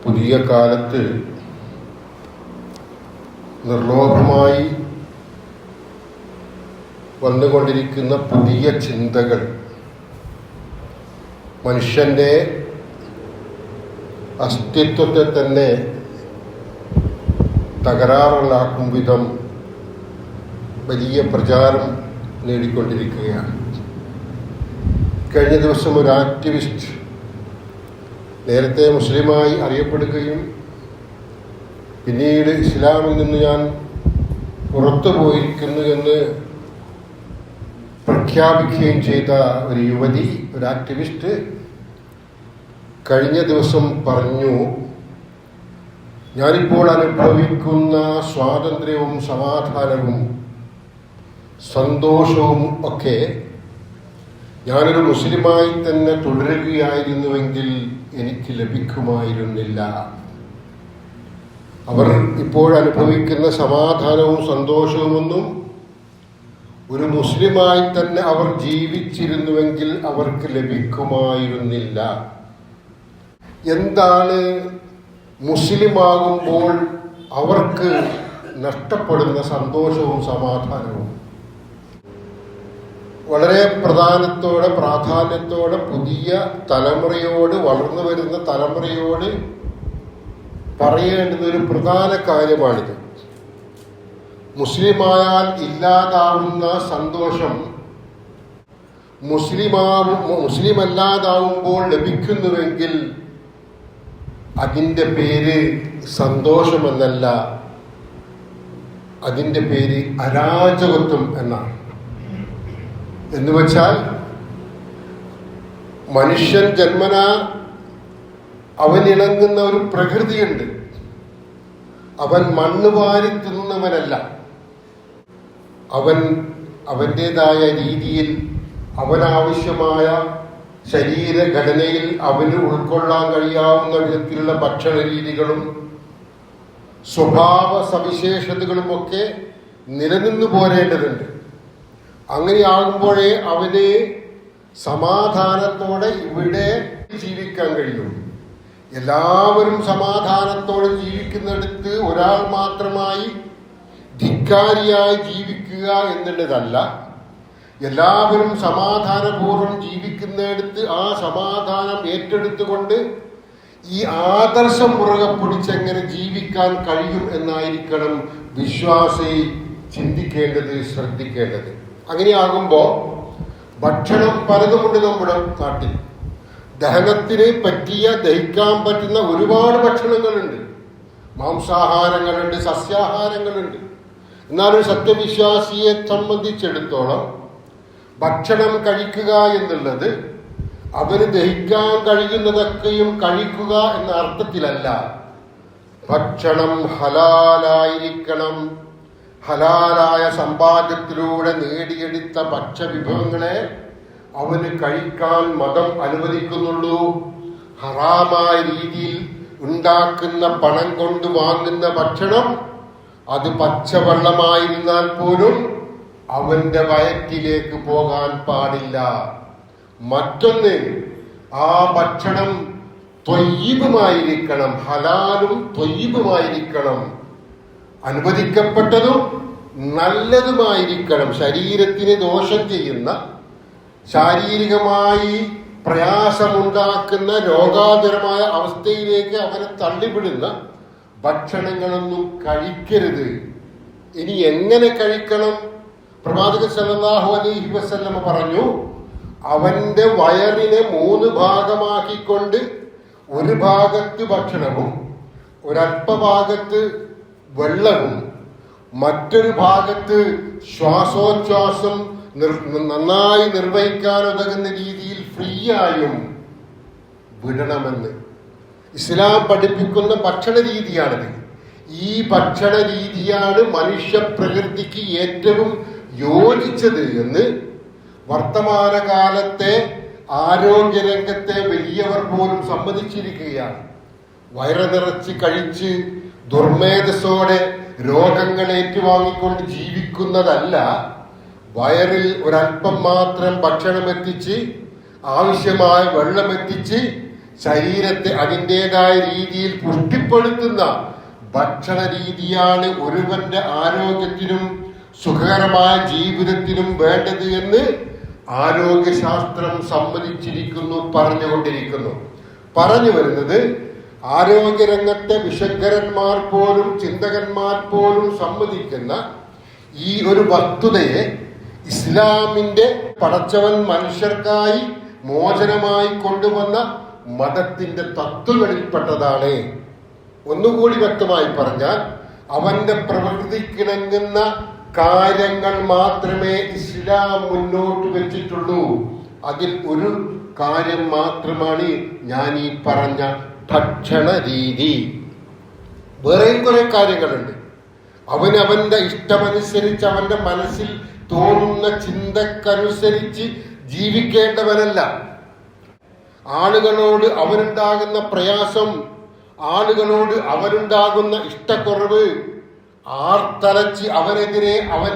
പുതിയ കാലത്ത് നിർലോഭമായി വന്നുകൊണ്ടിരിക്കുന്ന പുതിയ ചിന്തകൾ മനുഷ്യൻ്റെ അസ്തിത്വത്തെ തന്നെ തകരാറിലാക്കും വിധം വലിയ പ്രചാരം നേടിക്കൊണ്ടിരിക്കുകയാണ്. കഴിഞ്ഞ ദിവസം ഒരു ആക്ടിവിസ്റ്റ്, നേരത്തെ മുസ്ലിമായി അറിയപ്പെടുകയും പിന്നീട് ഇസ്ലാമിൽ നിന്ന് ഞാൻ പുറത്തു പോയിരിക്കുന്നു എന്ന് പ്രഖ്യാപിക്കുകയും ചെയ്ത ഒരു യുവതി, ഒരു ആക്ടിവിസ്റ്റ് കഴിഞ്ഞ ദിവസം പറഞ്ഞു, ഞാനിപ്പോൾ അനുഭവിക്കുന്ന സ്വാതന്ത്ര്യവും സമാധാനവും സന്തോഷവും ഒക്കെ ഞാനൊരു മുസ്ലിമായി തന്നെ തുടരുകയായിരുന്നുവെങ്കിൽ എനിക്ക് ലഭിക്കുമായിരുന്നില്ല. അവർ ഇപ്പോൾ അനുഭവിക്കുന്ന സമാധാനവും സന്തോഷവുമൊന്നും ഒരു മുസ്ലിമായി തന്നെ അവർ ജീവിച്ചിരുന്നുവെങ്കിൽ അവർക്ക് ലഭിക്കുമായിരുന്നില്ല. എന്താണ് മുസ്ലിമാകുമ്പോൾ അവർക്ക് നഷ്ടപ്പെടുന്ന സന്തോഷവും സമാധാനവും? വളരെ പ്രാധാന്യത്തോടെ പുതിയ തലമുറയോട്, വളർന്നു വരുന്ന തലമുറയോട് പറയേണ്ടുന്ന ഒരു പ്രധാന കാര്യമാണിത്. മുസ്ലിമായാൽ ഇല്ലാതാവുന്ന സന്തോഷം മുസ്ലിമല്ലാതാവുമ്പോൾ ലഭിക്കുന്നുവെങ്കിൽ അതിൻ്റെ പേര് സന്തോഷമെന്നല്ല, അതിൻ്റെ പേര് അരാജകത്വം എന്നാണ്. എന്നുവെച്ചാൽ മനുഷ്യൻ ജന്മനാ അവനിണങ്ങുന്ന ഒരു പ്രകൃതിയുണ്ട്. അവൻ മണ്ണ് വാരി തിന്നുന്നവനല്ല. അവൻ്റെതായ രീതിയിൽ അവനാവശ്യമായ ശരീരഘടനയിൽ അവന് ഉൾക്കൊള്ളാൻ കഴിയാവുന്ന വിധത്തിലുള്ള ഭക്ഷണ രീതികളും സ്വഭാവ സവിശേഷതകളുമൊക്കെ നിലനിന്നു പോരേണ്ടതുണ്ട്. അങ്ങനെയാകുമ്പോഴേ അവന് സമാധാനത്തോടെ ഇവിടെ ജീവിക്കാൻ കഴിയും. എല്ലാവരും സമാധാനത്തോടെ ജീവിക്കുന്നിടത്ത് ഒരാൾ മാത്രമായി ധിക്കാരിയായി ജീവിക്കുക എന്നുള്ളതല്ല. എല്ലാവരും സമാധാനപൂർവ്വം ജീവിക്കുന്നിടത്ത് ആ സമാധാനം ഏറ്റെടുത്തുകൊണ്ട് ഈ ആദർശം മുറുകെ പിടിച്ചെങ്ങനെ ജീവിക്കാൻ കഴിയും എന്നായിരിക്കണം വിശ്വാസി ചിന്തിക്കേണ്ടത്, ശ്രദ്ധിക്കേണ്ടത്. അങ്ങനെയാകുമ്പോൾ ഭക്ഷണം പലതുമുണ്ട് നമ്മുടെ നാട്ടിൽ. ദഹനത്തിന് ദഹിക്കാൻ പറ്റുന്ന ഒരുപാട് ഭക്ഷണങ്ങളുണ്ട്. മാംസാഹാരങ്ങളുണ്ട്, സസ്യാഹാരങ്ങളുണ്ട്. എന്നാലും സത്യവിശ്വാസിയെ സംബന്ധിച്ചിടത്തോളം ഭക്ഷണം കഴിക്കുക എന്നുള്ളത് അവന് ദഹിക്കാൻ കഴിയുന്നതൊക്കെയും കഴിക്കുക എന്ന അർത്ഥത്തിലല്ല. ഭക്ഷണം ഹലാലായിരിക്കണം. ഹലാലായ സമ്പാദ്യത്തിലൂടെ നേടിയെടുത്ത ഭക്ഷ്യവിഭവങ്ങളെ അവന് കഴിക്കാൻ മതം അനുവദിക്കുന്നുള്ളൂ. ഹറാമായ രീതിയിൽ ഉണ്ടാക്കുന്ന പണം കൊണ്ട് വാങ്ങുന്ന ഭക്ഷണം അത് പച്ചവെള്ളമായിരുന്നാൽ പോലും അവന്റെ വയറ്റിലേക്ക് പോകാൻ പാടില്ല. മറ്റൊന്ന്, ആ ഭക്ഷണം ത്വയ്യിബുമായിരിക്കണം, ഹലാലും ത്വയ്യിബുമായിരിക്കണം, അനുവദിക്കപ്പെട്ടതും നല്ലതുമായിരിക്കണം. ശരീരത്തിന് ദോഷം ചെയ്യുന്ന, ശാരീരികമായി പ്രയാസമുണ്ടാക്കുന്ന, രോഗാതുരമായ അവസ്ഥയിലേക്ക് അവരെ തള്ളിവിടുന്ന ഭക്ഷണങ്ങളൊന്നും കഴിക്കരുത്. ഇനി എങ്ങനെ കഴിക്കണം? പ്രവാചകൻ സല്ലല്ലാഹു അലൈഹി വസല്ലമ പറഞ്ഞു, അവന്റെ വയറിനെ 3 ഭാഗമാക്കിക്കൊണ്ട് ഒരു ഭാഗത്ത് ഭക്ഷണവും ഒരല്പഭാഗത്ത് വെള്ളവും മറ്റൊരു ഭാഗത്ത് ശ്വാസോച്ഛ്വാസം നന്നായി നിർവഹിക്കാൻ ഉതകുന്ന രീതിയിൽ ഫ്രീ ആയും വിടണമെന്ന് ഇസ്ലാം പഠിപ്പിക്കുന്ന ഭക്ഷണ രീതിയാണിത്. ഈ ഭക്ഷണ രീതിയാണ് മനുഷ്യ പ്രകൃതിക്ക് ഏറ്റവും യോജിച്ചത് എന്ന് വർത്തമാനകാലത്തെ ആരോഗ്യരംഗത്തെ വലിയവർ പോലും സമ്മതിച്ചിരിക്കുകയാണ്. വയറ് നിറച്ച് കഴിച്ച് ദുർമേധസ്സോടെ രോഗങ്ങൾ ഏറ്റുവാങ്ങിക്കൊണ്ട് ജീവിക്കുന്നതല്ല, വയറിൽ ഒരല്പം മാത്രം ഭക്ഷണം എത്തിച്ച് ആവശ്യമായ വെള്ളം എത്തിച്ച് ശരീരത്തെ അതിൻ്റെതായ രീതിയിൽ പുഷ്ടിപ്പെടുത്തുന്ന ഭക്ഷണ രീതിയാണ് ഒരുവന്റെ ആരോഗ്യത്തിനും സുഖകരമായ ജീവിതത്തിനും വേണ്ടത് എന്ന് ആരോഗ്യശാസ്ത്രം സമ്മതിച്ചിരിക്കുന്നു, പറഞ്ഞുകൊണ്ടിരിക്കുന്നു. പറഞ്ഞു വരുന്നത്, ആരോഗ്യരംഗത്തെ വിശഗ്ധരന്മാർ പോലും ചിന്തകന്മാർ പോലും സമ്മതിക്കുന്ന ഈ ഒരു വസ്തുതയെ ഇസ്ലാമിന്റെ പടച്ചവൻ മനുഷ്യർക്കായി മോചനമായി കൊണ്ടുവന്ന മതത്തിന്റെ തത്വങ്ങളിൽപ്പെട്ടതാണ്. ഒന്നുകൂടി വ്യക്തമായി പറഞ്ഞാൽ, അവന്റെ പ്രവൃത്തിക്കിണങ്ങുന്ന കാര്യങ്ങൾ മാത്രമേ ഇസ്ലാം മുന്നോട്ട് വെച്ചിട്ടുള്ളൂ. അതിൽ ഒരു കാര്യം മാത്രമാണ് ഞാൻ ഈ പറഞ്ഞ ഭക്ഷണ രീതി. വേറെയും കുറെ കാര്യങ്ങളുണ്ട്. അവന്റെ ഇഷ്ടമനുസരിച്ച് അവന്റെ മനസ്സിൽ തോന്നുന്ന ചിന്തക്കനുസരിച്ച് ജീവിക്കേണ്ടവനല്ല. ആളുകളോട് അവനുണ്ടാകുന്ന പ്രയാസം, ആളുകളോട് അവനുണ്ടാകുന്ന ഇഷ്ടക്കുറവ് ആർത്തലച്ച് അവനെതിരെ, അവൻ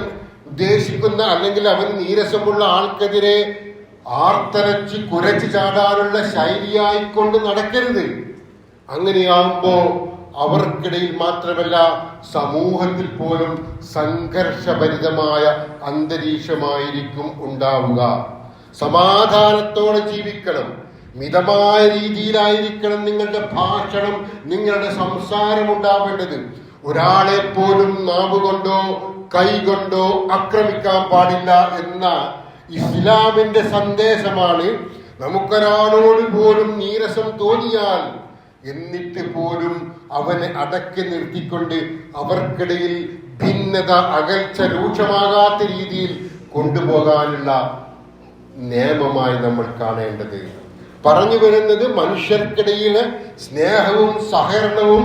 ഉദ്ദേശിക്കുന്ന അല്ലെങ്കിൽ അവൻ നീരസമുള്ള ആൾക്കെതിരെ ആർത്തലച്ച് കുരച്ചു ചാടാനുള്ള ശൈലിയായിക്കൊണ്ട് നടക്കരുത്. അങ്ങനെയാകുമ്പോ അവർക്കിടയിൽ മാത്രമല്ല സമൂഹത്തിൽ പോലും സംഘർഷഭരിതമായ അന്തരീക്ഷമായിരിക്കും ഉണ്ടാവുക. സമാധാനത്തോടെ ജീവിക്കണം, മിതമായ രീതിയിലായിരിക്കണം നിങ്ങളുടെ ഭാഷണം, നിങ്ങളുടെ സംസാരം ഉണ്ടാവേണ്ടത്. ഒരാളെ പോലും നാവുകൊണ്ടോ കൈകൊണ്ടോ ആക്രമിക്കാൻ പാടില്ല എന്ന ഇസ്ലാമിന്റെ സന്ദേശമാണ്. നമുക്കൊരാളോട് പോലും നീരസം തോന്നിയാൽ എന്നിട്ട് പോലും അവനെ അടക്കി നിർത്തിക്കൊണ്ട് അവർക്കിടയിൽ ഭിന്നത, അകൽച്ച രൂക്ഷമാകാത്ത രീതിയിൽ കൊണ്ടുപോകാനുള്ള നിയമമായി നമ്മൾ കാണേണ്ടത്. പറഞ്ഞു വരുന്നത്, മനുഷ്യർക്കിടയിലെ സ്നേഹവും സഹകരണവും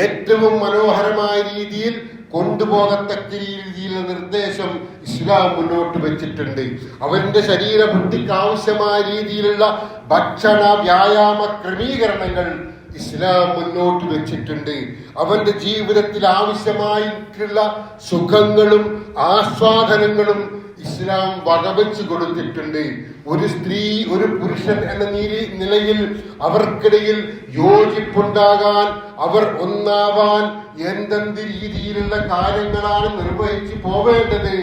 ഏറ്റവും മനോഹരമായ രീതിയിൽ കൊണ്ടുപോകത്തക്ക രീതിയിലുള്ള നിർദ്ദേശം ഇസ്ലാം മുന്നോട്ട് വെച്ചിട്ടുണ്ട്. അവന്റെ ശരീരബുദ്ധിക്ക് ആവശ്യമായ രീതിയിലുള്ള ഭക്ഷണ വ്യായാമ ക്രമീകരണങ്ങൾ ഇസ്ലാം മുന്നോട്ട് വെച്ചിട്ടുണ്ട്. അവന്റെ ജീവിതത്തിൽ ആവശ്യമായിട്ടുള്ള സുഖങ്ങളും ആസ്വാദനങ്ങളും ഇസ്ലാം വകവെച്ച് കൊടുത്തിട്ടുണ്ട്. ഒരു സ്ത്രീ ഒരു പുരുഷൻ എന്ന നിലയിൽ അവർക്കിടയിൽ യോജിപ്പുണ്ടാകാൻ, അവർ ഒന്നാവാൻ എന്തെന്ത് രീതിയിലുള്ള കാര്യങ്ങളാണ് നിർവഹിച്ചു പോവേണ്ടത്,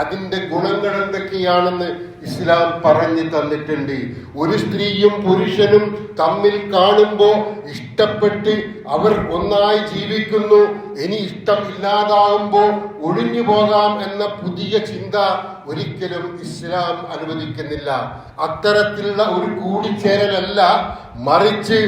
അതിന്റെ ഗുണങ്ങൾ എന്തൊക്കെയാണെന്ന് ഇസ്ലാം പറഞ്ഞു തന്നിട്ടുണ്ട്. ഒരു സ്ത്രീയും പുരുഷനും തമ്മിൽ കാണുമ്പോ ഇഷ്ടപ്പെട്ട് അവർ ഒന്നായി ജീവിക്കുന്നു, ഇനി ഇഷ്ടം ഇല്ലാതാകുമ്പോ ഒഴിഞ്ഞു പോകാം എന്ന പുതിയ ചിന്ത ഒരിക്കലും ഇസ്ലാം അനുവദിക്കുന്നില്ല. അത്തരത്തിലുള്ള ഒരു കൂടിച്ചേരലല്ല, മറിച്ച്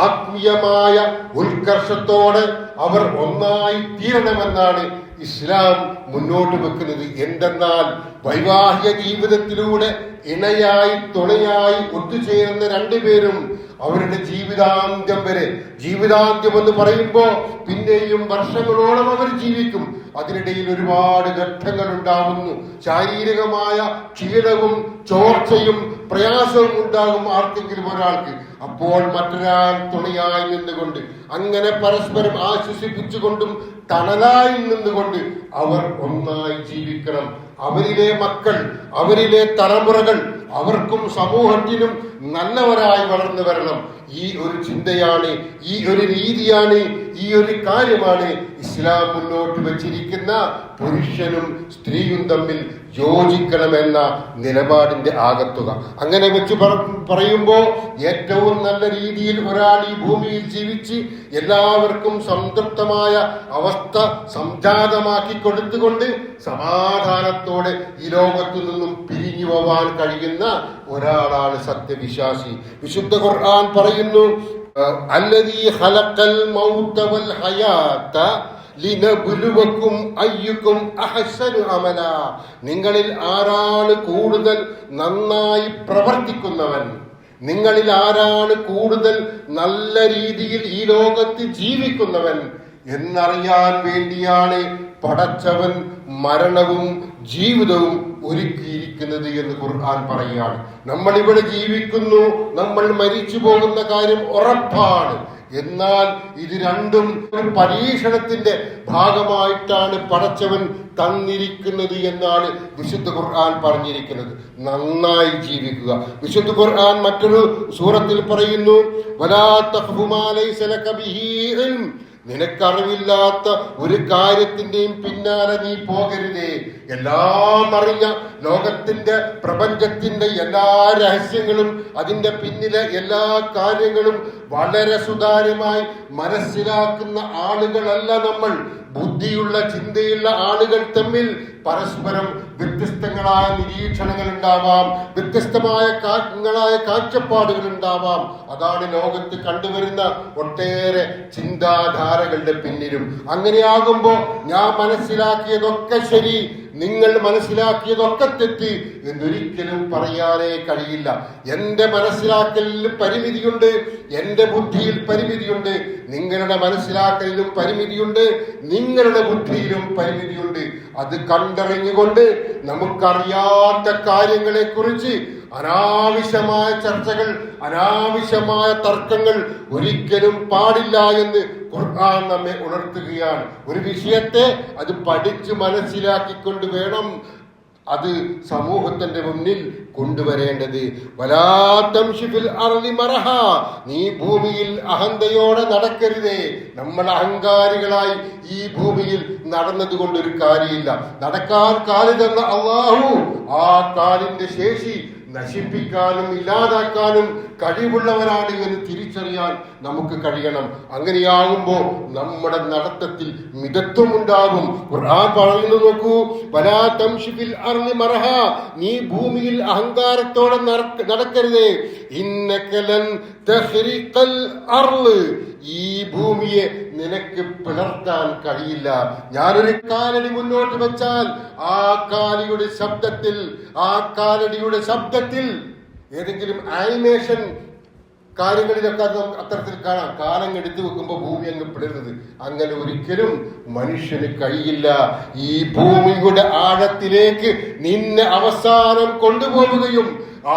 ആത്മീയമായ ഉത്കർഷത്തോടെ അവർ ഒന്നായി തീരണമെന്നാണ് ഇസ്ലാം മുന്നോട്ട് വെക്കുന്നത്. എന്തെന്നാൽ വൈവാഹിക ജീവിതത്തിലൂടെ ഇണയായി തുണയായി ഒത്തുചേരുന്ന രണ്ടുപേരും അവരുടെ ജീവിതാന്ത്യം വരെ, ജീവിതാന്ത്യം എന്ന് പറയുമ്പോ പിന്നെയും വർഷങ്ങളോളം അവർ ജീവിക്കും. അതിനിടയിൽ ഒരുപാട് ഘട്ടങ്ങൾ ഉണ്ടാവുന്നു. ശാരീരികമായ ക്ഷീണവും ചോർച്ചയും പ്രയാസവും ഉണ്ടാകും ആർക്കെങ്കിലും ഒരാൾക്ക്. അപ്പോൾ മറ്റൊരാൾ തുണയായി നിന്നുകൊണ്ട്, അങ്ങനെ പരസ്പരം ആശ്വസിപ്പിച്ചുകൊണ്ടും തണലായി നിന്നുകൊണ്ട് അവർ ഒന്നായി ജീവിക്കണം. അവരിലെ മക്കൾ, അവരിലെ തലമുറകൾ അവർക്കും സമൂഹത്തിനും നല്ലവരായി വളർന്നു വരണം. ഈ ഒരു ചിന്തയാണ്, ഈ ഒരു രീതിയാണ്, ഈ ഒരു കാര്യമാണ് ഇസ്ലാം മുന്നോട്ട് വെച്ചിരിക്കുന്ന പുരുഷനും സ്ത്രീയും തമ്മിൽ യോജിക്കണമെന്ന നിലപാടിന്റെ ആകത്തുക. അങ്ങനെ വെച്ച് പറയുമ്പോ ഏറ്റവും നല്ല രീതിയിൽ ഒരാൾ ഈ ഭൂമിയിൽ ജീവിച്ച് എല്ലാവർക്കും സംതൃപ്തമായ അവസ്ഥ സംജാതമാക്കി കൊടുത്തുകൊണ്ട് സമാധാനത്തോടെ ഈ ലോകത്തു നിന്നും പിരിഞ്ഞു പോവാൻ കഴിയുന്ന ഒരാളാണ് സത്യവിശ്വാസി. വിശുദ്ധ ഖുർആൻ പറയുന്നു, അല്ലദീ ഖലഖൽ മൗത വൽ ഹയാത ലിനബ്ലുവക്കും അയ്യുക്കും അഹ്സനു അമല. നിങ്ങളിൽ ആരാണ് കൂടുതൽ നന്നായി പ്രവർത്തിക്കുന്നവൻ, നിങ്ങളിൽ ആരാണ് കൂടുതൽ നല്ല രീതിയിൽ ഈ ലോകത്ത് ജീവിക്കുന്നവൻ എന്നറിയാൻ വേണ്ടിയാണ് പടച്ചവൻ മരണവും ജീവിതവും ഒരുക്കിയിരിക്കുന്നത് എന്ന് ഖുർആൻ പറയുകയാണ്. നമ്മൾ ഇവിടെ ജീവിക്കുന്നു, നമ്മൾ മരിച്ചു പോകുന്ന കാര്യം ഉറപ്പാണ്. എന്നാൽ ഇത് രണ്ടും ഒരു പരീക്ഷണത്തിന്റെ ഭാഗമായിട്ടാണ് പടച്ചവൻ തന്നിരിക്കുന്നത് എന്നാണ് വിശുദ്ധ ഖുർആൻ പറഞ്ഞിരിക്കുന്നത്. നന്നായി ജീവിക്കുക. വിശുദ്ധ ഖുർആൻ മറ്റൊരു സൂറത്തിൽ പറയുന്നു, വലാ തഖ്ഫു മാ ലൈസ ലക ബിഹി ഇൽം, നിനക്കറിവില്ലാത്ത ഒരു കാര്യത്തിന്റെയും പിന്നാലെ നീ പോകരുതേ. എല്ലാം അറിഞ്ഞ ലോകത്തിന്റെ പ്രപഞ്ചത്തിന്റെ എല്ലാ രഹസ്യങ്ങളും അതിന്റെ പിന്നിലെ എല്ലാ കാര്യങ്ങളും വളരെ സുതാര്യമായി മനസ്സിലാക്കുന്ന ആളുകളല്ല നമ്മൾ. ബുദ്ധിയുള്ള ചിന്തയുള്ള ആളുകൾ തമ്മിൽ പരസ്പരം വ്യത്യസ്തങ്ങളായ നിരീക്ഷണങ്ങൾ ഉണ്ടാവാം, വ്യത്യസ്തമായ കാഴ്ചപ്പാടുകൾ ഉണ്ടാവാം. അതാണ് ലോകത്ത് കണ്ടുവരുന്ന ഒട്ടേറെ ചിന്താധാരകളുടെ പിന്നിലും. അങ്ങനെയാകുമ്പോ ഞാൻ മനസ്സിലാക്കിയതൊക്കെ ശരി, നിങ്ങൾ മനസ്സിലാക്കിയതൊക്കെ തെറ്റ് എന്നൊരിക്കലും പറയാനേ കഴിയില്ല. എന്റെ മനസ്സിലാക്കലിൽ പരിമിതിയുണ്ട്, എന്റെ ബുദ്ധിയിൽ പരിമിതിയുണ്ട്, നിങ്ങളുടെ മനസ്സിലാക്കലിലും പരിമിതിയുണ്ട്, നിങ്ങളുടെ ബുദ്ധിയിലും പരിമിതിയുണ്ട്. അത് കണ്ടറിഞ്ഞുകൊണ്ട് നമുക്കറിയാത്ത കാര്യങ്ങളെ കുറിച്ച് അനാവശ്യമായ ചർച്ചകൾ, അനാവശ്യമായ തർക്കങ്ങൾ ഒരിക്കലും പാടില്ല എന്ന് ഖുർആൻ നമ്മെ ഉണർത്തുകയാണ്. ഒരു വിഷയത്തെ അത് പഠിച്ചു മനസ്സിലാക്കിക്കൊണ്ട് വേണം അത് സമൂഹത്തിന്റെ മുന്നിൽ കൊണ്ടുവരേണ്ടത്. വലാ തംശി ഫിൽ അർളി മറഹ, നീ ഭൂമിയിൽ അഹന്തയോടെ നടക്കരുതേ. നമ്മൾ അഹങ്കാരികളായി ഈ ഭൂമിയിൽ നടന്നത് കൊണ്ടൊരു കാര്യമില്ല. നടക്കാൻ കാല് തന്ന അല്ലാഹു ആ കാലിന്റെ ശേഷി നശിപ്പിക്കാനും ഇല്ലാതാക്കാനും കഴിവുള്ളവരാണ് എന്ന് തിരിച്ചറിയാൻ നമുക്ക് കഴിയണം. അങ്ങനെയാകുമ്പോ നമ്മുടെ നടത്തത്തിൽ മിതത്വം ഉണ്ടാകും. ഖുർആൻ പറയുന്നു, നോക്കൂ, വലാ തംശി ഫിൽ അർളി മറഹ, നീ ഭൂമിയിൽ അഹങ്കാരത്തോടെ നടക്കരുതേ. ഇന്നക ലൻ തഖ്രിഖൽ അർള്, ഈ ഭൂമിയെ നിനക്ക് പിളർത്താൻ കഴിയില്ല. ഞാനൊരു കാലടി മുന്നോട്ട് വെച്ചാൽ ആ കാലിയുടെ ശബ്ദത്തിൽ ഏതെങ്കിലും ആനിമേഷൻ കാര്യങ്ങളിലൊക്കെ അത്തരത്തിൽ കാണാം. കാലം എടുത്തു വെക്കുമ്പോൾ ഭൂമി അങ്ങ് പിളരുന്നത്. അങ്ങനെ ഒരിക്കലും മനുഷ്യന് കഴിയില്ല. ഈ ഭൂമിയുടെ ആഴത്തിലേക്ക് നിന്നെ അവസാനം കൊണ്ടുപോവുകയും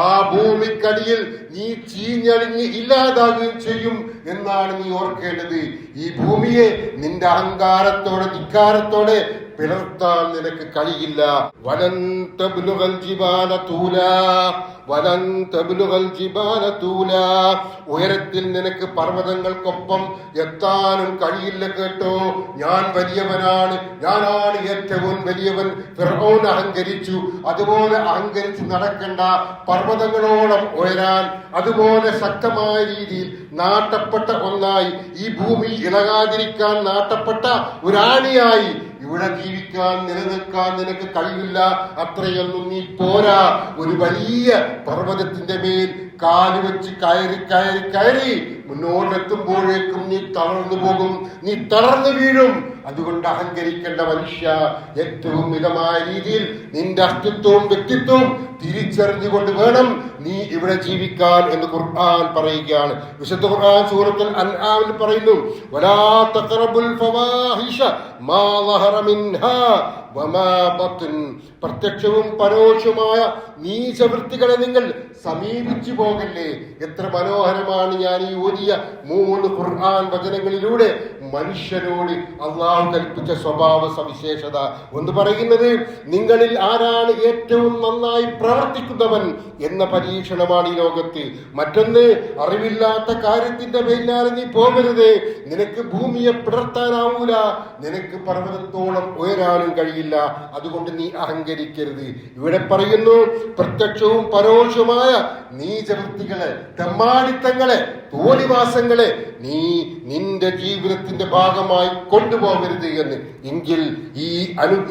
ആ ഭൂമിക്കടിയിൽ നീ ചീഞ്ഞളിഞ്ഞ് ഇല്ലാതാകുകയും ചെയ്യും എന്നാണ് നീ ഓർക്കേണ്ടത്. ഈ ഭൂമിയെ നിന്റെ അഹങ്കാരത്തോടെ ധിക്കാരത്തോടെ പിളർത്താൻ നിനക്ക് കഴിയില്ല. വലൻ തബ്ലുഗൽ ജിബാല തൂലാ, വലൻ തബ്ലുഗൽ ജിബാല തൂലാ, ഉയരത്തിൽ നിനക്ക് പർവ്വതങ്ങൾക്കൊപ്പം എത്താനും കഴിയില്ല കേട്ടോ. ഞാൻ വലിയവനാണ്, ഞാനാണ് ഏറ്റവും വലിയവൻ. ഫിർഔൻ അഹങ്കരിച്ചു, അതുപോലെ അഹങ്കരിച്ച് നടക്കണ്ട. പർവ്വതങ്ങളോളം ഉയരാൻ അതുപോലെ ശക്തമായ രീതിയിൽ നാട്ടപ്പെട്ട ഒന്നായി, ഈ ഭൂമി ഇളകാതിരിക്കാൻ നാട്ടപ്പെട്ട ഒരാണിയായി ഇവിടെ ജീവിക്കാൻ നിലനിൽക്കാൻ നിനക്ക് കഴിയില്ല. അത്രയൊന്നും നീ പോരാ. ഒരു വലിയ പർവ്വതത്തിന്റെ മേൽ കാല് വെച്ച് കയറി കയറി കയറി മുന്നോട്ടെത്തുമ്പോഴേക്കും നീ തളർന്നു പോകും, നീ തളർന്നു വീഴും. അതുകൊണ്ട് അഹങ്കരിക്കേണ്ട മനുഷ്യ, ഏറ്റവും മിതമായ രീതിയിൽ നിന്റെ അസ്തിത്വവും വ്യക്തിത്വവും തിരിച്ചറിഞ്ഞുകൊണ്ട് വേണം നീ ഇവിടെ ജീവിക്കാൻ എന്ന് ഖുർആൻ പറയുകയാണ്. വിശുദ്ധ ഖുർആൻ സൂറത്തുൽ അൻആമിൽ പറയുന്നു, വലാ തഖറബുൽ ഫവാഹിഷ മാ ളഹറ മിൻഹാ വമാ ബത്ൻ, പ്രത്യക്ഷവും പരോക്ഷവുമായ നീചവൃത്തികളെ നിങ്ങൾ സമീപിച്ചു പോകല്ലേ. എത്ര മനോഹരമാണ് ഞാൻ ഈ ഓതിയ 3 ഖുർആൻ വചനങ്ങളിലൂടെ മനുഷ്യനോട് അള്ളാഹു കൽപ്പിച്ച സ്വഭാവ സവിശേഷത. ഒന്ന് പറയുന്നത്, നിങ്ങളിൽ ആരാണ് ഏറ്റവും നന്നായി പ്രവർത്തിക്കുന്നവൻ എന്ന പരീക്ഷണമാണ് ഈ ലോകത്ത്. മറ്റൊന്ന്, അറിവില്ലാത്ത കാര്യത്തിന്റെ പിന്നാലെ നീ പോകരുത്. നിനക്ക് ഭൂമിയെ പിളർത്താനാവൂല, നിനക്ക് പർവ്വതത്തോളം ഉയരാനും കഴിയില്ല. അതുകൊണ്ട് നീ അഹങ്കരിക്കരുത്. ഇവിടെ പറയുന്നു, പ്രത്യക്ഷവും പരോക്ഷവുമായ നീചവൃത്തികളെ, തെമ്മാടിത്തങ്ങളെ, തോന്നിവാസങ്ങളെ നീ നിന്റെ ജീവിതത്തിന്റെ ഭാഗമായി കൊണ്ടുപോകരുത് എന്ന്. എങ്കിൽ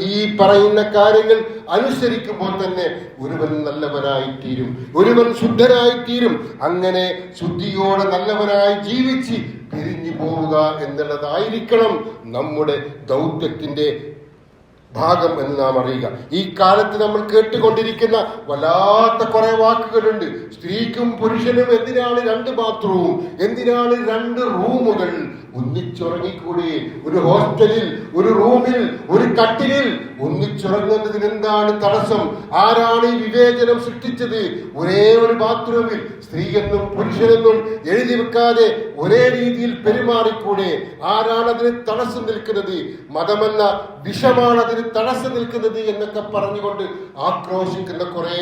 ഈ പറയുന്ന കാര്യങ്ങൾ അനുസരിക്കുമ്പോൾ തന്നെ ഒരുവൻ നല്ലവനായിത്തീരും, ഒരുവൻ ശുദ്ധനായിത്തീരും. അങ്ങനെ ശുദ്ധിയോടെ നല്ലവനായി ജീവിച്ച് പിരിഞ്ഞു പോവുക എന്നുള്ളതായിരിക്കണം നമ്മുടെ ദൗത്യത്തിന്റെ ഭാഗം എന്ന് നാം അറിയുക. ഈ കാലത്ത് നമ്മൾ കേട്ടുകൊണ്ടിരിക്കുന്ന വല്ലാത്ത കുറെ വാക്കുകളുണ്ട്. സ്ത്രീക്കും പുരുഷനും എന്തിനാണ് 2 ബാത്റൂം, എന്തിനാണ് 2 റൂമുകൾ? ഒന്നിച്ചുറങ്ങിക്കൂടെ? ഒരു ഹോസ്റ്റലിൽ, ഒരു റൂമിൽ, ഒരു കട്ടിലിൽ ഒന്നിച്ചുറങ്ങുന്നതിന് എന്താണ് തടസ്സം? ആരാണ് ഈ വിവേചനം സൃഷ്ടിച്ചത്? ഒരേ ഒരു ബാത്റൂമിൽ സ്ത്രീയെന്നും പുരുഷനെന്നും എഴുതി വെക്കാതെ ഒരേ രീതിയിൽ പെരുമാറിക്കൂടെ? ആരാണ് അതിന് തടസ്സം നിൽക്കുന്നത്? മതമല്ല, വിഷമാണ് അതിന് തടസ്സം നിൽക്കുന്നത് എന്നൊക്കെ പറഞ്ഞുകൊണ്ട് ആക്രോശിക്കുന്ന കുറെ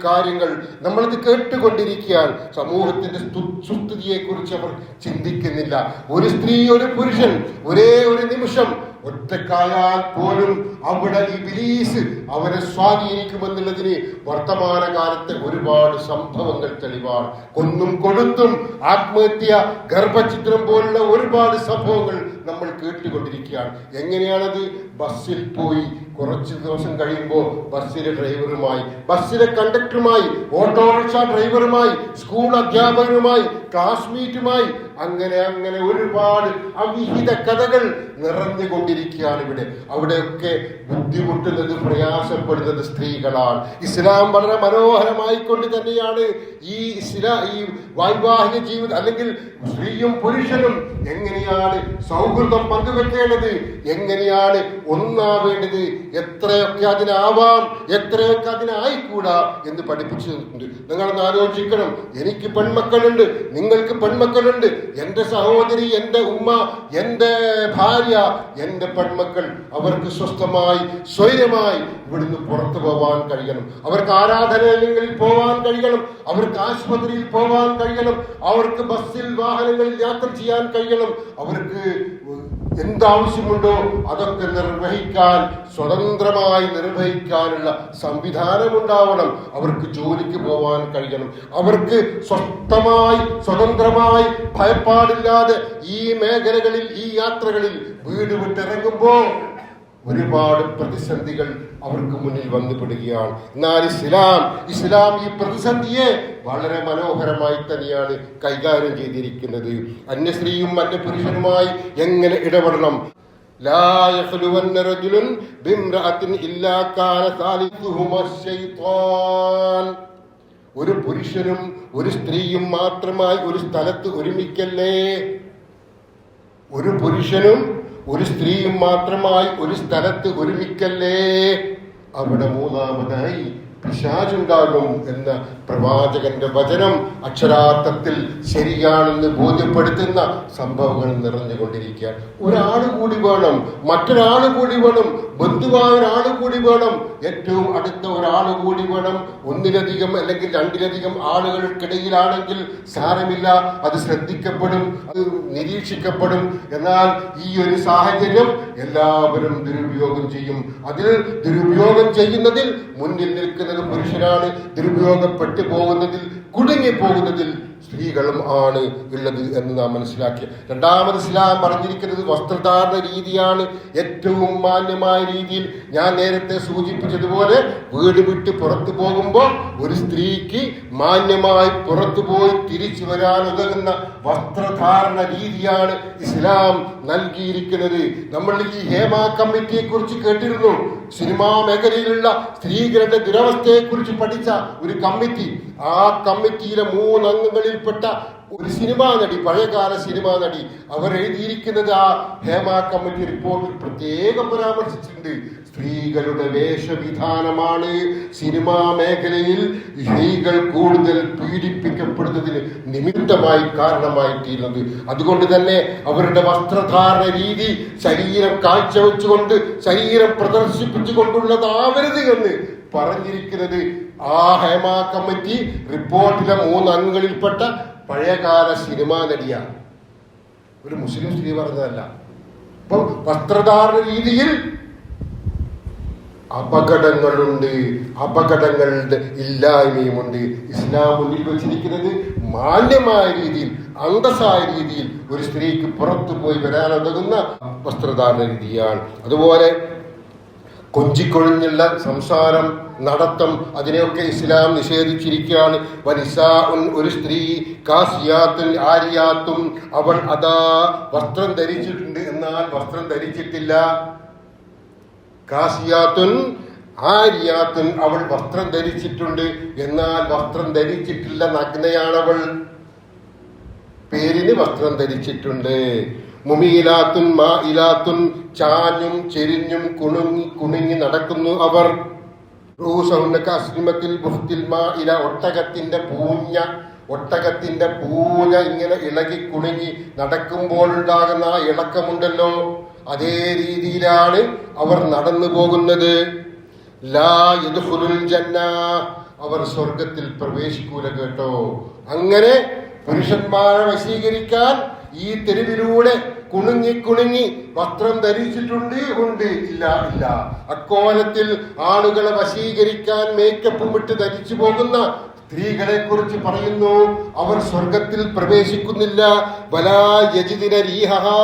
കാര്യങ്ങൾ നമ്മളത് കേട്ടുകൊണ്ടിരിക്കുകയാണ്. സമൂഹത്തിന്റെ സുസ്ഥിതിയെ കുറിച്ച് അവർ ചിന്തിക്കുന്നില്ല. ഒരു സ്ത്രീ, ഒരു പുരുഷൻ ഒരേ ഒരു നിമിഷം ഒറ്റക്കായാൽ പോലും അവിടെ ഇബ്ലീസ് അവരെ സ്വാധീനിക്കുമെന്നുള്ളതിന് വർത്തമാനകാലത്തെ ഒരുപാട് സംഭവങ്ങൾ തെളിവാണ്. കൊന്നും കൊടുത്തും ആത്മഹത്യ, ഗർഭഛിദ്രം പോലുള്ള ഒരുപാട് സംഭവങ്ങൾ നമ്മൾ കേട്ടുകൊണ്ടിരിക്കുകയാണ്. എങ്ങനെയാണത്? ബസ്സിൽ പോയി കുറച്ച് ദിവസം കഴിയുമ്പോൾ ബസ്സിലെ ഡ്രൈവറുമായി, ബസ്സിലെ കണ്ടക്ടറുമായി, ഓട്ടോറിക്ഷ ഡ്രൈവറുമായി, സ്കൂൾ അധ്യാപകരുമായി, ക്ലാസ്മേറ്റുമായി, അങ്ങനെ ഒരുപാട് അവിഹിത കഥകൾ നിറഞ്ഞുകൊണ്ടിരിക്കുകയാണ് ഇവിടെ. അവിടെയൊക്കെ ബുദ്ധിമുട്ടുന്നത്, പ്രയാസപ്പെടുന്നത് സ്ത്രീകളാണ്. ഇസ്ലാം വളരെ മനോഹരമായിക്കൊണ്ട് തന്നെയാണ് ഈ വൈവാഹിക ജീവിതം, അല്ലെങ്കിൽ സ്ത്രീയും പുരുഷനും എങ്ങനെയാണ് സൗഹൃദം പങ്കുവെക്കേണ്ടത്, എങ്ങനെയാണ് ഒന്നാവേണ്ടത്, എത്രയൊക്കെ അതിനാവാം, എത്രയൊക്കെ അതിനായിക്കൂടാ എന്ന് പഠിപ്പിച്ചിട്ടുണ്ട്. നിങ്ങളൊന്ന് ആലോചിക്കണം. എനിക്ക് പെൺമക്കളുണ്ട്, നിങ്ങൾക്ക് പെൺമക്കളുണ്ട്. എന്റെ സഹോദരി, എന്റെ ഉമ്മ, എന്റെ ഭാര്യ, എന്റെ പെൺമക്കൾ, അവർക്ക് സ്വസ്ഥമായി സ്വൈര്യമായി ഇവിടുന്ന് പുറത്തു പോവാൻ കഴിയണം. അവർക്ക് ആരാധനാലയങ്ങളിൽ പോവാൻ കഴിയണം, അവർക്ക് ആശുപത്രിയിൽ പോവാൻ കഴിയണം, അവർക്ക് ബസ്സിൽ വാഹനങ്ങളിൽ യാത്ര ചെയ്യാൻ കഴിയണം. അവർക്ക് എന്താവശ്യമുണ്ടോ അതൊക്കെ നിർവഹിക്കാൻ, സ്വതന്ത്രമായി നിർവഹിക്കാനുള്ള സംവിധാനം ഉണ്ടാവണം. അവർക്ക് ജോലിക്ക് പോവാൻ കഴിയണം. അവർക്ക് സ്വതന്ത്രമായി ഭയപ്പാടില്ലാതെ ഈ മേഖലകളിൽ, ഈ യാത്രകളിൽ വീട് വിട്ടിറങ്ങുമ്പോൾ ഒരുപാട് പ്രതിസന്ധികൾ അവർക്ക് മുന്നിൽ വന്നുപെടുകയാണ്. എന്നാൽ ഇസ്ലാം ഈ പ്രതിസന്ധിയെ വളരെ മനോഹരമായി തന്നെയാണ് കൈകാര്യം ചെയ്തിരിക്കുന്നത്. അന്യസ്ത്രീയും അന്യപുരുഷനുമായി എങ്ങനെ ഇടപെടണം? ലാ യഖ്ലുവന്ന റജുലുൻ ബിംറഅത്തിൻ ഇല്ലാ കാന സാലിസുഹുമാ ശൈത്താൻ. ഒരു പുരുഷനും ഒരു സ്ത്രീയും മാത്രമായി ഒരു സ്ഥലത്ത് ഒരുമിക്കല്ലേ. ഒരു പുരുഷനും ഒരു സ്ത്രീയും മാത്രമായി ഒരു സ്ഥലത്ത് ഒരുമിക്കല്ലേ. അവിടെ മൂന്നാമതായി പിശാചുണ്ടാകും എന്ന പ്രവാചകന്റെ വചനം അക്ഷരാർത്ഥത്തിൽ ശരിയാണെന്ന് ബോധ്യപ്പെടുത്തുന്ന സംഭവങ്ങൾ നിറഞ്ഞുകൊണ്ടിരിക്കുക. ഒരാൾ കൂടി വേണം, മറ്റൊരാൾ കൂടി വേണം, ബന്ധുവായ ഒരാൾ കൂടി വേണം, ഏറ്റവും അടുത്ത ഒരാൾ കൂടി വേണം. ഒന്നിലധികം അല്ലെങ്കിൽ 2-ലധികം ആളുകൾക്കിടയിലാണെങ്കിൽ സാരമില്ല, അത് ശ്രദ്ധിക്കപ്പെടും, അത് നിരീക്ഷിക്കപ്പെടും. എന്നാൽ ഈ ഒരു സാഹചര്യം എല്ലാവരും ദുരുപയോഗം ചെയ്യും. അതിൽ ദുരുപയോഗം ചെയ്യുന്നതിൽ മുന്നിൽ നിൽക്കുന്നത് പുരുഷനാണ്. ദുരുപയോഗപ്പെട്ടു പോകുന്നതിൽ, കുടുങ്ങി പോകുന്നതിൽ സ്ത്രീകളും ആണ് ഉള്ളത് എന്ന് നാം മനസ്സിലാക്കി. രണ്ടാമത് ഇസ്ലാം പറഞ്ഞിരിക്കുന്നത് വസ്ത്രധാരണ രീതിയാണ്. ഏറ്റവും മാന്യമായ രീതിയിൽ, ഞാൻ നേരത്തെ സൂചിപ്പിച്ചതുപോലെ, വീട് വിട്ട് പുറത്തു പോകുമ്പോൾ ഒരു സ്ത്രീക്ക് മാന്യമായി പുറത്തു പോയി തിരിച്ചു വരാൻ ഉതകുന്ന വസ്ത്രധാരണ രീതിയാണ് ഇസ്ലാം നൽകിയിരിക്കുന്നത്. നമ്മൾ ഈ ഹേമ കമ്മിറ്റിയെ കുറിച്ച് കേട്ടിരുന്നു. സിനിമാ മേഖലയിലുള്ള സ്ത്രീകളുടെ ദുരവസ്ഥയെ കുറിച്ച് പഠിച്ച ഒരു കമ്മിറ്റി. ആ കമ്മിറ്റിയിലെ 3 അംഗങ്ങളിൽപ്പെട്ട ഒരു സിനിമാ നടി, പഴയകാല സിനിമാ നടി, അവർ എഴുതിയിരിക്കുന്നത് ആ ഹേമ കമ്മിറ്റി റിപ്പോർട്ടിൽ പ്രത്യേകം പരാമർശിച്ചിട്ടുണ്ട്. സ്ത്രീകളുടെ വേഷവിധാനമാണ് സിനിമാ മേഖലയിൽ സ്ത്രീകൾ കൂടുതൽ പീഡിപ്പിക്കപ്പെടുന്നതിന് നിമിത്തമായി കാരണമായി തീരുന്നത്. അതുകൊണ്ട് തന്നെ അവരുടെ വസ്ത്രധാരണ രീതി ശരീരം കാഴ്ചവെച്ചുകൊണ്ട്, ശരീരം പ്രദർശിപ്പിച്ചുകൊണ്ടുള്ളതാവരുത് എന്ന് പറഞ്ഞിരിക്കുന്നത് ആ ഹേമ കമ്മിറ്റി റിപ്പോർട്ടിലെ 3 അംഗങ്ങളിൽപ്പെട്ട പഴയകാല സിനിമാ നടിയാണ്. ഒരു മുസ്ലിം സ്ത്രീ പറഞ്ഞതല്ല. അപ്പം വസ്ത്രധാരണ രീതിയിൽ അപകടങ്ങളുണ്ട്, അപകടങ്ങളുടെ ഇല്ലായ്മയുമുണ്ട്. ഇസ്ലാം മുന്നിൽ വെച്ചിരിക്കുന്നത് മാന്യമായ രീതിയിൽ, അന്തസ്സായ രീതിയിൽ ഒരു സ്ത്രീക്ക് പുറത്തു പോയി വരാനുതകുന്ന വസ്ത്രധാരണ രീതിയാണ്. അതുപോലെ കൊഞ്ചിക്കൊഴിഞ്ഞുള്ള സംസാരം, നടത്തം, അതിനെയൊക്കെ ഇസ്ലാം നിഷേധിച്ചിരിക്കുകയാണ്. വനിസാഉൻ, ഒരു സ്ത്രീ, കാസിയാത്തുൻ ആരിയാത്തും, അവൾ അതാ വസ്ത്രം ധരിച്ചിട്ടുണ്ട് എന്നാൽ വസ്ത്രം ധരിച്ചിട്ടില്ല. കാസിയാത്തുൻ ആരിയാത്തുൻ, അവൾ വസ്ത്രം ധരിച്ചിട്ടുണ്ട്, എന്നാൽ വസ്ത്രം ധരിച്ചിട്ടില്ല, നഗ്നയാണവൾ. പേരിന് വസ്ത്രം ധരിച്ചിട്ടുണ്ട്. മുമീലാത്തുൻ മാഇലാത്തുൻ, ചാഞ്ഞും ചെരിഞ്ഞും കുണുങ്ങി നടക്കുന്നു അവർ. ഒട്ടകത്തിന്റെ പൂഞ്ഞ ഇങ്ങനെ ഇളകി കുണുങ്ങി നടക്കുമ്പോഴുണ്ടാകുന്ന ആ ഇളക്കമുണ്ടല്ലോ, അതേ രീതിയിലാണ് അവർ നടന്നു പോകുന്നത്. ലാ യദ്ഖുലുൽ ജന്ന, അവർ സ്വർഗത്തിൽ പ്രവേശിക്കൂല കേട്ടോ. അങ്ങനെ പുരുഷന്മാരെ വശീകരിക്കാൻ ഈ തെരുവിലൂടെ കുണുങ്ങി വസ്ത്രം ധരിച്ചിട്ടുണ്ട്, ഇല്ല. അക്കോലത്തിൽ ആളുകളെ വശീകരിക്കാൻ മേക്കപ്പും ഇട്ട് ധരിച്ചു പോകുന്ന സ്ത്രീകളെ കുറിച്ച് പറയുന്നു, അവർ സ്വർഗത്തിൽ പ്രവേശിക്കുന്നില്ല. വലാ യജിദിന റീഹഹാ,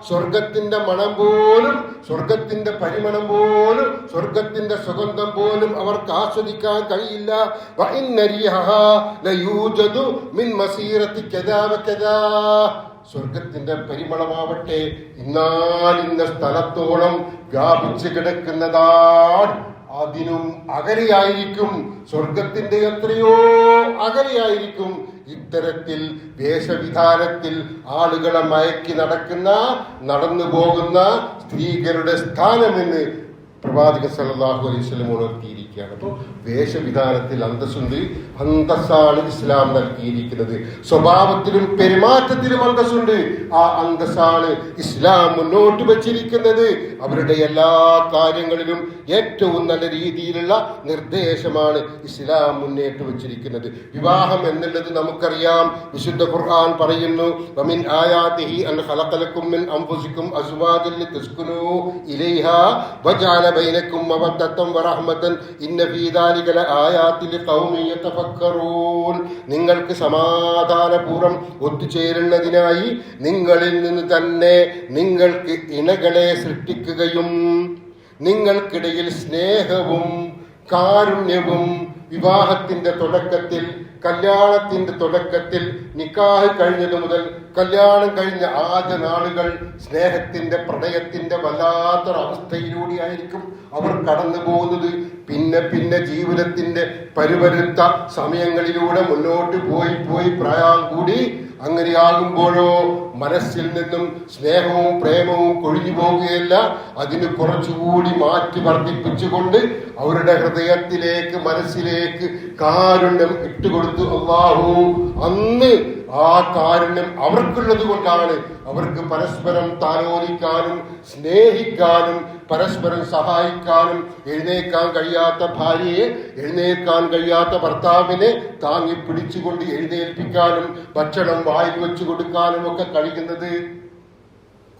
സ്വർഗത്തിന്റെ മണം പോലും, സ്വർഗത്തിന്റെ പരിമളം പോലും, സ്വർഗത്തിന്റെ സുഗന്ധം പോലും അവർക്ക് ആസ്വദിക്കാൻ കഴിയില്ല. വഇന്ന റീഹഹാ ലയൂജദു മിൻ മസീറത്തി കദാ വകദാ, സ്വർഗത്തിന്റെ പരിമളമാവട്ടെ ഇന്ന സ്ഥലത്തോളം വ്യാപിച്ചു കിടക്കുന്നതാണ്, അതിനും അകലെയായിരിക്കും, സ്വർഗത്തിന്റെ എത്രയോ അകലെയായിരിക്കും ഇത്തരത്തിൽ വേഷവിധാനത്തിൽ ആളുകളെ മയക്കി നടന്നു പോകുന്ന സ്ത്രീകളുടെ സ്ഥാനമെന്ന് പ്രവാചകൻ സല്ലല്ലാഹു അലൈഹി വസല്ലം ഉണർത്തിയിരിക്കുകയാണ്. അപ്പോൾ വേഷവിധാനത്തിൽ അന്തസ്സുണ്ട്, അന്തസ്സാണ് ഇസ്ലാം നൽകിയിരിക്കുന്നത്. സ്വഭാവത്തിലും പെരുമാറ്റത്തിലും അന്തസ്സുണ്ട്, ആ അന്തസ്സാണ് ഇസ്ലാം മുന്നോട്ട് വച്ചിരിക്കുന്നത്. അവരുടെ എല്ലാ കാര്യങ്ങളിലും ഏറ്റവും നല്ല രീതിയിലുള്ള നിർദ്ദേശമാണ് ഇസ്ലാം മുന്നോട്ട് വച്ചിരിക്കുന്നത്. വിവാഹം എന്നുള്ളത് നമുക്കറിയാം, വിശുദ്ധ ഖുർആൻ പറയുന്നു, വമിൻ ആയാതിഹി അൻ ഖലഖലകും മിൻ അൻഫുസികും അസ്വാജൻ ലിതസ്കുനൂ ഇലൈഹാ വജഅല ബൈനകും മവദ്ദത്തൻ വറഹ്മതൻ ഇന്ന ഫീ ദാലിക ലആയാതിൻ ലിഖൗമിൻ യതഫക്കറൂൻ, നിങ്ങൾക്ക് സമാധാനപൂർവ്വം ഒത്തുചേരുന്നതിനായി നിങ്ങളിൽ നിന്ന് തന്നെ നിങ്ങൾക്ക് ഇണകളെ സൃഷ്ടിക്കുകയും നിങ്ങൾക്കിടയിൽ സ്നേഹവും കാരുണ്യവും വിവാഹത്തിന്റെ തുടക്കത്തിൽ, കല്യാണത്തിന്റെ തുടക്കത്തിൽ, നിക്കാഹ് കഴിഞ്ഞതു മുതൽ കല്യാണം കഴിഞ്ഞ ആദ്യ നാളുകൾ സ്നേഹത്തിന്റെ പ്രണയത്തിന്റെ വല്ലാത്തൊരവസ്ഥയിലൂടെയായിരിക്കും അവർ കടന്നു പോകുന്നത്. പിന്നെ ജീവിതത്തിന്റെ പരുപരുത്ത സമയങ്ങളിലൂടെ മുന്നോട്ട് പോയി പ്രായം കൂടി അങ്ങനെയാകുമ്പോഴോ മനസ്സിൽ നിന്നും സ്നേഹവും പ്രേമവും കൊഴിഞ്ഞു പോവുകയല്ല, അതിന് കുറച്ചുകൂടി മാറ്റി വർദ്ധിപ്പിച്ചുകൊണ്ട് അവരുടെ ഹൃദയത്തിലേക്ക് മനസ്സിലേക്ക് കാരുണ്യം ഇട്ടുകൊടുത്തു അല്ലാഹു. അന്ന് ആ കാരുണ്യം അവർക്കുള്ളത് കൊണ്ടാണ് അവർക്ക് പരസ്പരം താലോലിക്കാനും സ്നേഹിക്കാനും പരസ്പരം സഹായിക്കാനും, എഴുന്നേക്കാൻ കഴിയാത്ത ഭാര്യയെ എഴുന്നേക്കാൻ കഴിയാത്ത ഭർത്താവിനെ താങ്ങി പിടിച്ചുകൊണ്ട് എഴുന്നേൽപ്പിക്കാനും ഭക്ഷണം വായിൽ വെച്ചു കൊടുക്കാനും ഒക്കെ കഴിയുന്നത്.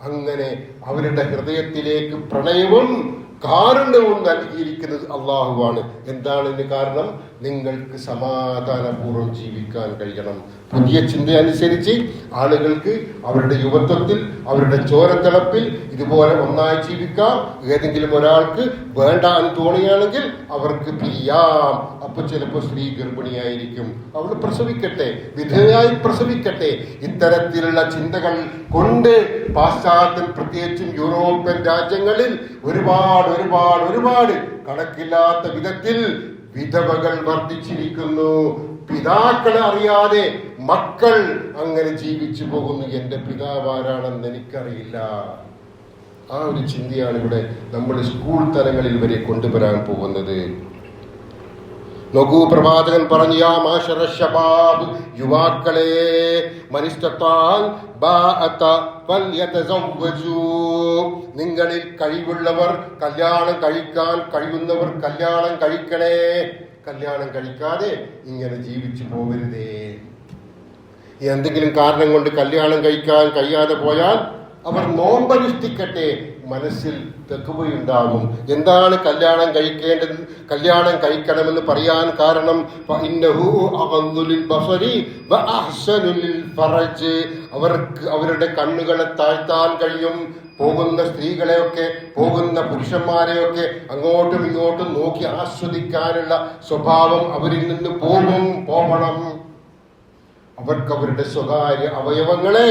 അങ്ങനെ അവരുടെ ഹൃദയത്തിലേക്ക് പ്രണയവും കാരുണ്യവും നൽകിയിരിക്കുന്നത് അള്ളാഹുവാണ്. എന്താണ് ഇതിന് കാരണം? നിങ്ങൾക്ക് സമാധാനപൂർവ്വം ജീവിക്കാൻ കഴിയണം. പുതിയ ചിന്ത അനുസരിച്ച് ആളുകൾക്ക് അവരുടെ യുവത്വത്തിൽ, അവരുടെ ചോരത്തിളപ്പിൽ ഇതുപോലെ ഒന്നായി ജീവിക്കാം. ഏതെങ്കിലും ഒരാൾക്ക് വേണ്ട എന്ന് തോന്നുകയാണെങ്കിൽ അവർക്ക് പിരിയാം. അപ്പൊ ചിലപ്പോൾ സ്ത്രീ ഗർഭിണിയായിരിക്കും, അവൾ പ്രസവിക്കട്ടെ, വിധവയായി പ്രസവിക്കട്ടെ. ഇത്തരത്തിലുള്ള ചിന്തകൾ കൊണ്ട് പാശ്ചാത്യൻ, പ്രത്യേകിച്ചും യൂറോപ്യൻ രാജ്യങ്ങളിൽ ഒരുപാട് കണക്കില്ലാത്ത വിധത്തിൽ വിധവകൾ വർദ്ധിച്ചിരിക്കുന്നു. പിതാക്കളെ അറിയാതെ മക്കൾ അങ്ങനെ ജീവിച്ചു പോകുന്നു. എന്റെ പിതാവ് ആരാണെന്ന് എനിക്കറിയില്ല. ആ ഒരു ചിന്തയാണ് ഇവിടെ നമ്മൾ സ്കൂൾ തലങ്ങളിൽ വരെ കൊണ്ടുവരാൻ പോകുന്നത്. നോക്കൂ, പ്രവാചകൻ പറഞ്ഞു, യാ മാശറ ശബാബ്, യുവാക്കളെ, മനിസ്തത്താൽ ബാഅത ഫൽയതസവ്വജൂ, നിങ്ങളിൽ കഴിവുള്ളവർ, കല്യാണം കഴിക്കാൻ കഴിയുന്നവർ കല്യാണം കഴിക്കണേ. കല്യാണം കഴിക്കാതെ ഇങ്ങനെ ജീവിച്ചു പോകരുതേ. എന്തെങ്കിലും കാരണം കൊണ്ട് കല്യാണം കഴിക്കാൻ കഴിയാതെ പോയാൽ അവർ നോമ്പനുഷ്ഠിക്കട്ടെ, മനസ്സിൽ തെക്കുവയുണ്ടാകും. എന്താണ് കല്യാണം കഴിക്കേണ്ടത്, കല്യാണം കഴിക്കണമെന്ന് പറയാൻ കാരണം? അവർക്ക് അവരുടെ കണ്ണുകളെ താഴ്ത്താൻ കഴിയും. പോകുന്ന സ്ത്രീകളെയൊക്കെ, പോകുന്ന പുരുഷന്മാരെയൊക്കെ അങ്ങോട്ടും ഇങ്ങോട്ടും നോക്കി ആസ്വദിക്കാനുള്ള സ്വഭാവം അവരിൽ നിന്ന് പോകണം. അവർക്ക് അവരുടെ സ്വകാര്യ അവയവങ്ങളെ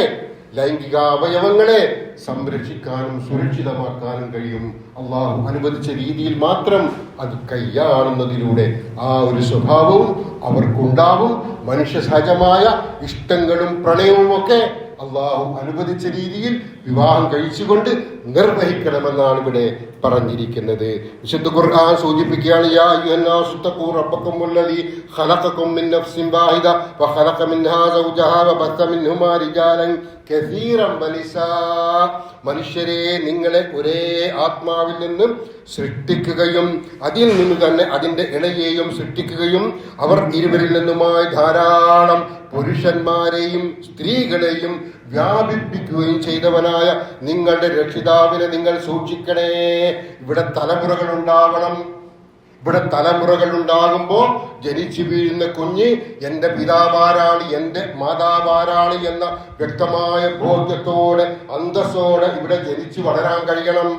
ലൈംഗിക അവയവങ്ങളെ സംരക്ഷിക്കാനും സുരക്ഷിതമാക്കാനും കഴിയും. അള്ളാഹു അനുവദിച്ച രീതിയിൽ മാത്രം അത് കൈയാളുന്നതിലൂടെ ആ ഒരു സ്വഭാവവും അവർക്കുണ്ടാവും. മനുഷ്യ സഹജമായ ഇഷ്ടങ്ങളും പ്രണയവും ഒക്കെ അള്ളാഹു അനുവദിച്ച രീതിയിൽ വിവാഹം കഴിച്ചുകൊണ്ട് നിർവഹിക്കണമെന്നാണ് ഇവിടെ പറഞ്ഞിരിക്കുന്നത്. വിശുദ്ധ ഖുർആൻ സൂചിപ്പിക്കുകയാണ്, യാ അയ്യുഹന്നാസു തഖൂ റബ്ബക്കുമുല്ലദീ ഖലഖകും മിൻ നഫ്സിൻ വാഹിദ വഖലഖ മിൻഹാ സൗജഹാ വബസ്സ മിൻഹുമാ റിജാലൻ കസീറൻ വനിസാ. മനുഷ്യരെ, നിങ്ങളെ ഒരേ ആത്മാവിൽ നിന്നും സൃഷ്ടിക്കുകയും അതിൽ നിന്ന് തന്നെ അതിന്റെ ഇണയെയും സൃഷ്ടിക്കുകയും അവർ ഇരുവരിൽ നിന്നുമായി ധാരാളം പുരുഷന്മാരെയും സ്ത്രീകളെയും വ്യാപിപ്പിക്കുകയും ചെയ്തവനായ നിങ്ങളുടെ രക്ഷിതാവിനെ നിങ്ങൾ സൂക്ഷിക്കണേ. ഇവിടെ തലമുറകൾ ഉണ്ടാവണം. ഇവിടെ തലമുറകൾ ഉണ്ടാകുമ്പോൾ ജനിച്ചു വീഴുന്ന കുഞ്ഞ് എൻ്റെ പിതാവാരാണ്, എൻ്റെ മാതാവാരാണ് എന്ന വ്യക്തമായ ബോധ്യത്തോടെ അന്തസ്സോടെ ഇവിടെ ജനിച്ചു വളരാൻ കഴിയണം.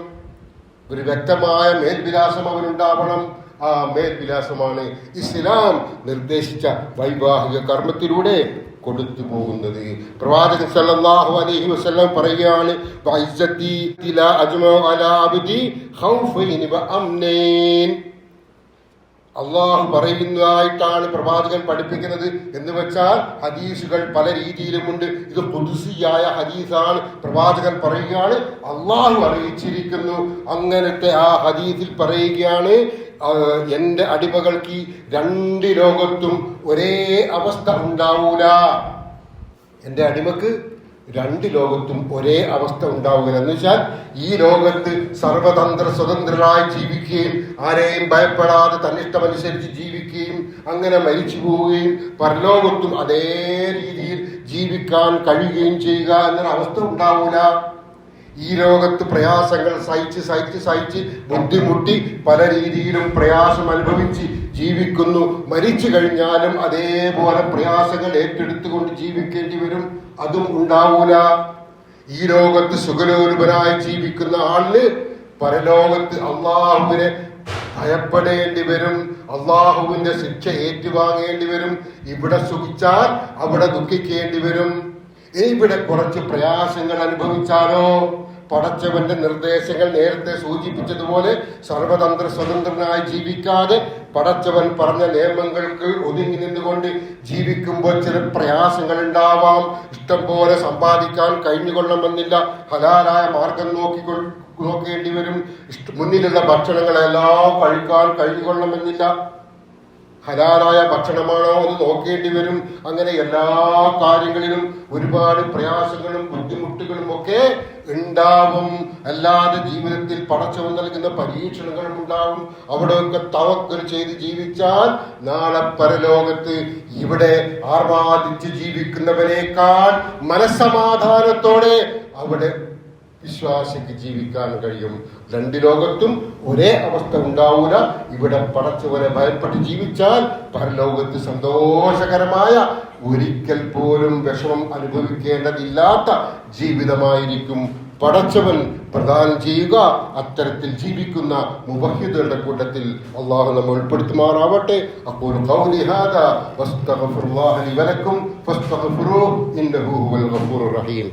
ഒരു വ്യക്തമായ മേൽവിലാസം അവനുണ്ടാവണം. ആ മേൽവിലാസമാണ് ഇസ്ലാം നിർദ്ദേശിച്ച വൈവാഹിക കർമ്മത്തിലൂടെ കൊടുത്തു പോകുന്നത്. പ്രവാചകൻ സല്ലല്ലാഹു അലൈഹി വസല്ലം പറയുകയാണ്, വഇസ്സതി ലാ അജ്മഉ അലാ അബ്ദി ഖൗഫൈൻ വഅംനൈൻ. അള്ളാഹു പറയുന്നതായിട്ടാണ് പ്രവാചകൻ പഠിപ്പിക്കുന്നത്. എന്ന് വെച്ചാൽ ഹദീസുകൾ പല രീതിയിലുമുണ്ട്. ഇത് ഖുദ്സിയായ ഹദീസാണ്. പ്രവാചകൻ പറയുകയാണ്, അള്ളാഹു അറിയിച്ചിരിക്കുന്നു. അങ്ങനത്തെ ആ ഹദീസിൽ പറയുകയാണ്, എന്റെ അടിമകൾക്ക് രണ്ട് ലോകത്തും ഒരേ അവസ്ഥ ഉണ്ടാവൂല. എന്റെ അടിമക്ക് രണ്ട് ലോകത്തും ഒരേ അവസ്ഥ ഉണ്ടാവുക എന്ന് വെച്ചാൽ ഈ ലോകത്ത് സർവതന്ത്ര സ്വതന്ത്രരായി ജീവിക്കുകയും ആരെയും ഭയപ്പെടാതെ തന്നിഷ്ടമനുസരിച്ച് ജീവിക്കുകയും അങ്ങനെ മരിച്ചു പോവുകയും പരലോകത്തും അതേ രീതിയിൽ ജീവിക്കാൻ കഴിയുകയും ചെയ്യുക എന്നൊരു അവസ്ഥ ഉണ്ടാവൂല. ഈ ലോകത്ത് പ്രയാസങ്ങൾ സഹിച്ച് ബുദ്ധിമുട്ടി പല രീതിയിലും പ്രയാസം അനുഭവിച്ച് ജീവിക്കുന്നു. മരിച്ചു കഴിഞ്ഞാലും അതേപോലെ പ്രയാസങ്ങൾ ഏറ്റെടുത്തുകൊണ്ട് ജീവിക്കേണ്ടി വരും. അതും ഉണ്ടാവൂല. ഈ ലോകത്ത് സുഖലോലുപനായി ജീവിക്കുന്ന ആളിന് പരലോകത്ത് അള്ളാഹുവിനെ ഭയപ്പെടേണ്ടി വരും. അള്ളാഹുവിന്റെ ശിക്ഷ ഏറ്റുവാങ്ങേണ്ടി വരും. ഇവിടെ സുഖിച്ചാൽ അവിടെ ദുഃഖിക്കേണ്ടി വരും. ഇവിടെ കുറച്ച് പ്രയാസങ്ങൾ അനുഭവിച്ചാലോ പടച്ചവന്റെ നിർദ്ദേശങ്ങൾ നേരത്തെ സൂചിപ്പിച്ചതുപോലെ സർവതന്ത്ര സ്വതന്ത്രനായി ജീവിക്കാതെ പടച്ചവൻ പറഞ്ഞ നിയമങ്ങൾക്ക് ഒതുങ്ങി നിന്നുകൊണ്ട് ജീവിക്കുമ്പോൾ ചില പ്രയാസങ്ങൾ ഉണ്ടാവാം. ഇഷ്ടം പോലെ സമ്പാദിക്കാൻ കഴിഞ്ഞുകൊള്ളണമെന്നില്ല. ഹലാലായ മാർഗം നോക്കേണ്ടി വരും. മുന്നിലുള്ള ഭക്ഷണങ്ങളെല്ലാം കഴിക്കാൻ കഴിഞ്ഞുകൊള്ളണമെന്നില്ല. ഹലാലായ ഭക്ഷണമാണോ എന്ന് നോക്കേണ്ടി വരും. അങ്ങനെ എല്ലാ കാര്യങ്ങളിലും ഒരുപാട് പ്രയാസങ്ങളും ബുദ്ധിമുട്ടുകളും ഒക്കെ ഉണ്ടാവും. അല്ലാതെ ജീവിതത്തിൽ പടച്ചവൻ നൽകുന്ന പരീക്ഷണങ്ങളും ഉണ്ടാവും. അവിടെയൊക്കെ തവക്കൽ ചെയ്ത് ജീവിച്ചാൽ നാളെ പരലോകത്ത് ഇവിടെ ആർമാദിച്ച് ജീവിക്കുന്നവനേക്കാൾ മനസ്സമാധാനത്തോടെ അവിടെ വിശ്വാസിക്ക് ജീവിക്കാൻ കഴിയും. രണ്ട് ലോകത്തും ഒരേ അവസ്ഥ ഉണ്ടാവൂല. ഇവിടെ പടച്ചവനെ ഭയപ്പെട്ട് ജീവിച്ചാൽ പരലോകത്ത് സന്തോഷകരമായ ഒരിക്കൽ പോലും വിഷമം അനുഭവിക്കേണ്ടതില്ലാത്ത ജീവിതമായിരിക്കും പടച്ചവൻ പ്രദാനം ചെയ്യുക. അത്തരത്തിൽ ജീവിക്കുന്ന മുവഹിദുകളുടെ കൂട്ടത്തിൽ അള്ളാഹു നമ്മെ ഉൾപ്പെടുത്തുമാറാവട്ടെ. അഖൂലു ഖൗലി ഹാദാ വസ്തഗ്ഫിറുല്ലാഹ ലി വലക്കും ഫസ്തഗ്ഫിറൂഹു ഇന്നഹു ഹുവൽ ഗഫൂറുർ റഹീം.